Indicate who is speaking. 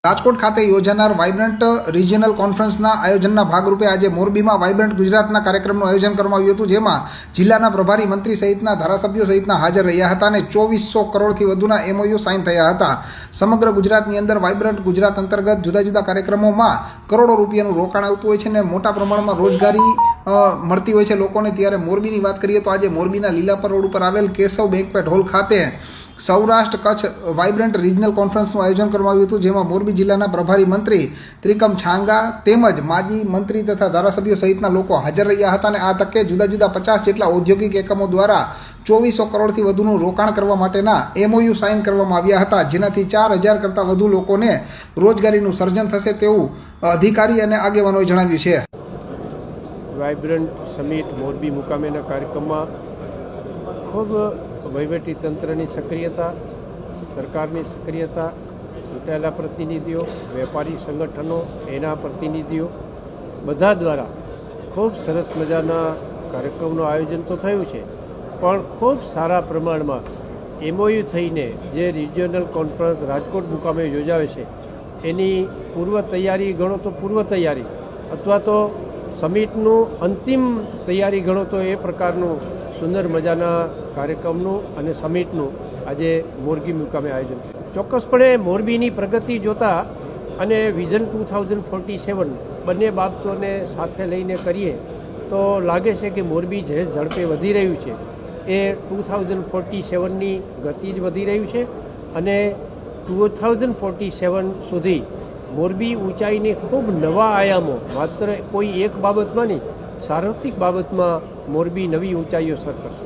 Speaker 1: રાજકોટ ખાતે યોજાનાર vibrant regional કોન્ફરન્સના આયોજનના ભાગરૂપે આજે મોરબીમાં વાઇબ્રન્ટ ગુજરાતના કાર્યક્રમનું આયોજન કરવામાં આવ્યું હતું, જેમાં જિલ્લાના પ્રભારી મંત્રી સહિતના ધારાસભ્યો સહિતના હાજર રહ્યા હતા અને 2400 કરોડથી વધુના MOU સાઇન થયા હતા। સમગ્ર ગુજરાતની અંદર વાઇબ્રન્ટ ગુજરાત અંતર્ગત જુદા જુદા કાર્યક્રમોમાં કરોડો રૂપિયાનું રોકાણ આવતું હોય છે અને મોટા પ્રમાણમાં રોજગારી મળતી હોય છે લોકોને। ત્યારે મોરબીની વાત કરીએ તો આજે મોરબીના લીલાપર રોડ ઉપર આવેલ કેશવ બેન્ક્વેટ હોલ ખાતે સૌરાષ્ટ્ર કચ્છ વાઇબ્રન્ટ રિજનલ કોન્ફરન્સનું આયોજન કરવામાં આવ્યું હતું, જેમાં મોરબી જિલ્લાના પ્રભારી મંત્રી ત્રિકમ છાંગા તેમજ માજી મંત્રી તથા ધારાસભ્યો સહિતના લોકો હાજર રહ્યા હતા અને આ તકે જુદા જુદા 50 જેટલા ઔદ્યોગિક એકમો દ્વારા 2400 કરોડથી વધુનું રોકાણ કરવા માટેના MOU સાઇન કરવામાં આવ્યા હતા, જેનાથી 4000 કરતાં વધુ લોકોને રોજગારીનું સર્જન થશે તેવું અધિકારી અને આગેવાનોએ જણાવ્યું છે।
Speaker 2: વાઇબ્રન્ટ સમિટ મોરબી મુકામેના કાર્યક્રમમાં ખૂબ વહીવટી તંત્રની સક્રિયતા, સરકારની સક્રિયતા, ચૂંટાયેલા પ્રતિનિધિઓ, વેપારી સંગઠનો, એના પ્રતિનિધિઓ બધા દ્વારા ખૂબ સરસ મજાના કાર્યક્રમનું આયોજન તો થયું છે, પણ ખૂબ સારા પ્રમાણમાં MOU થઈને જે રિજિયનલ કોન્ફરન્સ રાજકોટ મુકામે યોજાવે છે એની પૂર્વ તૈયારી ગણો તો પૂર્વ તૈયારી અથવા તો સમિટનું અંતિમ તૈયારી ગણો તો એ પ્રકારનું સુંદર મજાના કાર્યક્રમનું અને સમિટનું આજે મોરબી મુકામે આયોજન થયું। ચોક્કસપણે મોરબીની પ્રગતિ જોતા અને વિઝન 2047 બંને બાબતોને સાથે લઈને કરીએ તો લાગે છે કે મોરબી જે ઝડપે વધી રહ્યું છે એ 2047ની ગતિ જ વધી રહ્યું છે અને 2047 સુધી મોરબી ઊંચાઈની ખૂબ નવા આયામો, માત્ર કોઈ એક બાબતમાં નહીં, સાર્વત્રિક બાબતમાં મોરબી નવી ઊંચાઈઓ સર કરશે।